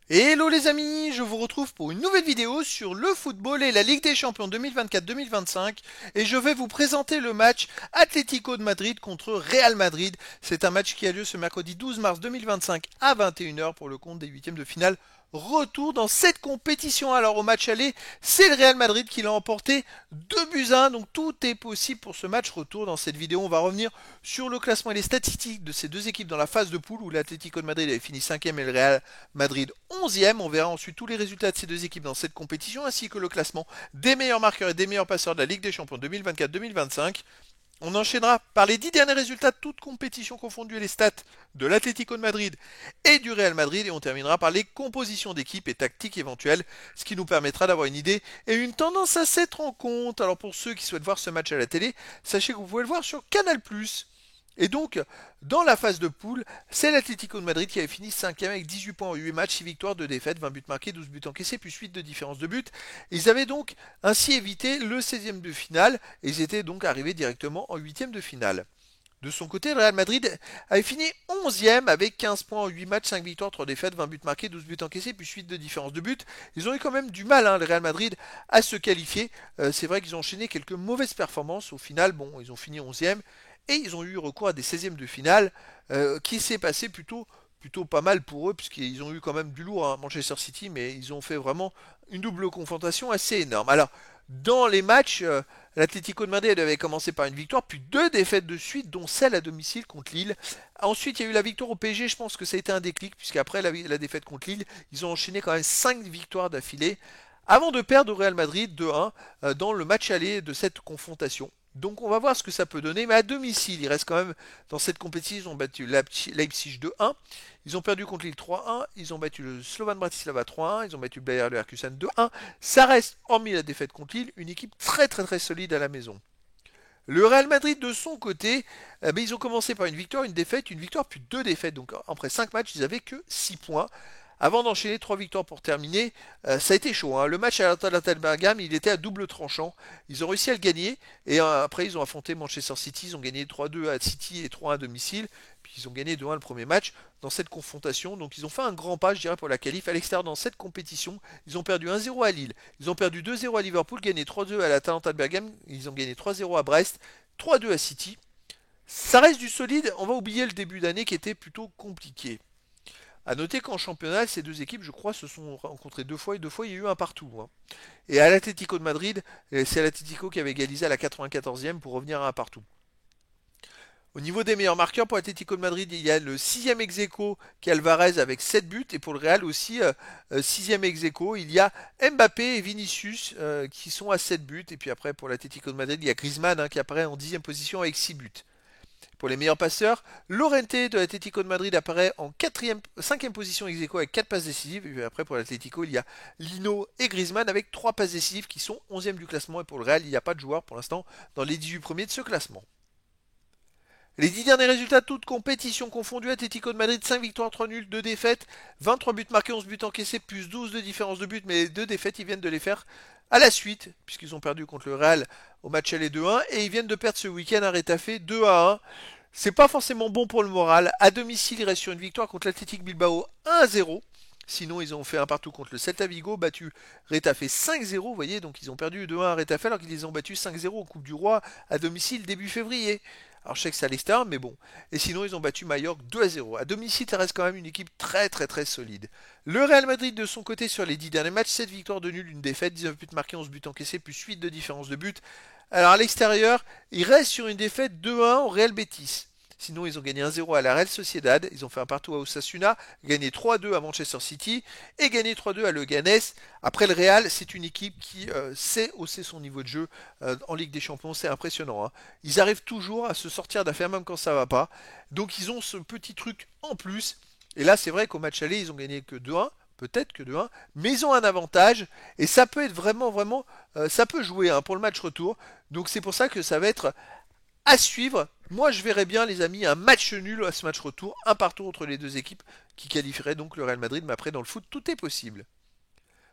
Hello les amis, je vous retrouve pour une nouvelle vidéo sur le football et la Ligue des Champions 2024-2025 et je vais vous présenter le match Atlético de Madrid contre Real Madrid. C'est un match qui a lieu ce mercredi 12 mars 2025 à 21h pour le compte des huitièmes de finale. Retour dans cette compétition. Alors au match aller, c'est le Real Madrid qui l'a emporté 2 buts à 1. Donc tout est possible pour ce match retour. Dans cette vidéo, on va revenir sur le classement et les statistiques de ces deux équipes dans la phase de poule où l'Atlético de Madrid avait fini 5e et le Real Madrid 11e. On verra ensuite tous les résultats de ces deux équipes dans cette compétition ainsi que le classement des meilleurs marqueurs et des meilleurs passeurs de la Ligue des Champions 2024-2025. On enchaînera par les 10 derniers résultats, toutes compétitions confondues, et les stats de l'Atlético de Madrid et du Real Madrid. Et on terminera par les compositions d'équipes et tactiques éventuelles, ce qui nous permettra d'avoir une idée et une tendance à cette rencontre. Alors pour ceux qui souhaitent voir ce match à la télé, sachez que vous pouvez le voir sur Canal+. Et donc, dans la phase de poule, c'est l'Atlético de Madrid qui avait fini 5e avec 18 points en 8 matchs, 6 victoires, 2 défaites, 20 buts marqués, 12 buts encaissés, plus 8 de différence de but. Ils avaient donc ainsi évité le 16e de finale et ils étaient donc arrivés directement en 8e de finale. De son côté, le Real Madrid avait fini 11e avec 15 points en 8 matchs, 5 victoires, 3 défaites, 20 buts marqués, 12 buts encaissés, plus 8 de différence de but. Ils ont eu quand même du mal, le Real Madrid, à se qualifier. C'est vrai qu'ils ont enchaîné quelques mauvaises performances. Au final, bon, ils ont fini 11e et ils ont eu recours à des 16e de finale qui s'est passé plutôt pas mal pour eux, puisqu'ils ont eu quand même du lourd à Manchester City, mais ils ont fait vraiment une double confrontation assez énorme. Alors, dans les matchs, l'Atlético de Madrid avait commencé par une victoire, puis deux défaites de suite, dont celle à domicile contre Lille. Ensuite, il y a eu la victoire au PSG, je pense que ça a été un déclic, puisqu'après la défaite contre Lille, ils ont enchaîné quand même 5 victoires d'affilée, avant de perdre au Real Madrid 2-1 dans le match aller de cette confrontation. Donc on va voir ce que ça peut donner, mais à domicile, ils restent quand même dans cette compétition, ils ont battu Leipzig 2-1, ils ont perdu contre Lille 3-1, ils ont battu le Slovan Bratislava 3-1, ils ont battu Bayer Leverkusen 2-1. Ça reste, hormis la défaite contre Lille, une équipe très solide à la maison. Le Real Madrid de son côté, ils ont commencé par une victoire, une victoire puis deux défaites. Donc après 5 matchs, ils n'avaient que 6 points. Avant d'enchaîner 3 victoires pour terminer, ça a été chaud. Le match à l'Atalanta Bergame, il était à double tranchant. Ils ont réussi à le gagner et après ils ont affronté Manchester City. Ils ont gagné 3-2 à City et 3-1 à domicile. Puis ils ont gagné 2-1 le premier match dans cette confrontation. Donc ils ont fait un grand pas, je dirais, pour la qualif. À l'extérieur, dans cette compétition, ils ont perdu 1-0 à Lille. Ils ont perdu 2-0 à Liverpool, gagné 3-2 à l'Atalanta de Bergame. Ils ont gagné 3-0 à Brest, 3-2 à City. Ça reste du solide. On va oublier le début d'année qui était plutôt compliqué. À noter qu'en championnat, ces deux équipes, je crois, se sont rencontrées deux fois et deux fois il y a eu un partout. Et à l'Atlético de Madrid, c'est l'Atlético qui avait égalisé à la 94e pour revenir à un partout. Au niveau des meilleurs marqueurs pour l'Atlético de Madrid, il y a le 6e ex aequo qui est Alvarez avec 7 buts. Et pour le Real aussi, 6e ex aequo, il y a Mbappé et Vinicius qui sont à 7 buts. Et puis après, pour l'Atlético de Madrid, il y a Griezmann qui apparaît en 10e position avec 6 buts. Pour les meilleurs passeurs, Lorente de l'Atlético de Madrid apparaît en 5e position ex aequo avec 4 passes décisives. Et après, pour l'Atlético, il y a Lino et Griezmann avec 3 passes décisives qui sont 11e du classement. Et pour le Real, il n'y a pas de joueur pour l'instant dans les 18 premiers de ce classement. Les 10 derniers résultats, toutes compétitions confondues, Atlético de Madrid, 5 victoires, 3 nuls, 2 défaites, 23 buts marqués, 11 buts encaissés, plus 12 de différence de but, mais les 2 défaites, ils viennent de les faire à la suite, puisqu'ils ont perdu contre le Real au match aller 2-1, et ils viennent de perdre ce week-end à Retafe 2-1. C'est pas forcément bon pour le moral. À domicile, ils restent sur une victoire contre l'Athletic Bilbao 1-0. Sinon, ils ont fait un partout contre le Celta Vigo, battu Retafe 5-0, vous voyez, donc ils ont perdu 2-1 à Retafe alors qu'ils les ont battus 5-0 au Coupe du Roi à domicile début février. Alors je sais que c'est à l'extérieur, mais bon. Et sinon, ils ont battu Mallorca 2-0. À domicile, ça reste quand même une équipe très solide. Le Real Madrid, de son côté, sur les 10 derniers matchs, 7 victoires de nul, une défaite, 19 buts marqués, 11 buts encaissés, plus 8 de différence de but. Alors à l'extérieur, ils restent sur une défaite 2-1 au Real Betis. Sinon, ils ont gagné 1-0 à la Real Sociedad, ils ont fait un partout à Osasuna, gagné 3-2 à Manchester City et gagné 3-2 à Leganés. Après le Real, c'est une équipe qui sait hausser son niveau de jeu en Ligue des Champions, c'est impressionnant. Ils arrivent toujours à se sortir d'affaires même quand ça va pas. Donc ils ont ce petit truc en plus. Et là, c'est vrai qu'au match aller, ils ont gagné que 2-1. Peut-être que 2-1, mais ils ont un avantage et ça peut être vraiment, ça peut jouer pour le match retour. Donc c'est pour ça que ça va être à suivre. Moi, je verrais bien, les amis, un match nul à ce match retour, un partout entre les deux équipes qui qualifieraient donc le Real Madrid. Mais après, dans le foot, tout est possible.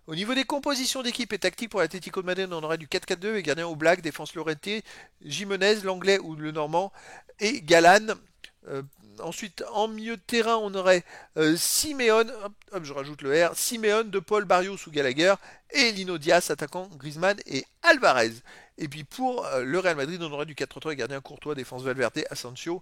Au niveau des compositions d'équipe et tactiques pour l'Atlético de Madrid, on aurait du 4-4-2 avec gardien au black, défense Lorente, Jimenez, l'anglais ou le normand, et Galan Euh, Ensuite, en milieu de terrain, on aurait Simeone, hop, je rajoute le R, Simeone, De Paul, Barrios ou Gallagher, et Lino Diaz, attaquant Griezmann et Alvarez. Et puis pour le Real Madrid, on aurait du 4-3, gardien Courtois, défense Valverde, Asensio,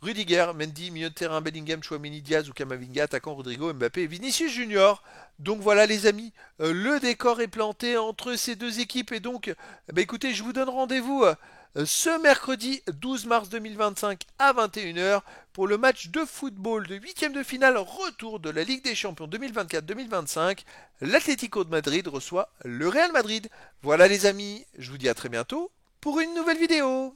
Rudiger, Mendy, milieu de terrain, Bellingham, Chouamini, Diaz ou Camavinga, attaquant Rodrigo, Mbappé et Vinicius Junior. Donc voilà les amis, le décor est planté entre ces deux équipes et donc, écoutez, je vous donne rendez-vous ce mercredi 12 mars 2025 à 21h pour le match de football de huitième de finale retour de la Ligue des Champions 2024-2025. L'Atlético de Madrid reçoit le Real Madrid. Voilà les amis, je vous dis à très bientôt pour une nouvelle vidéo.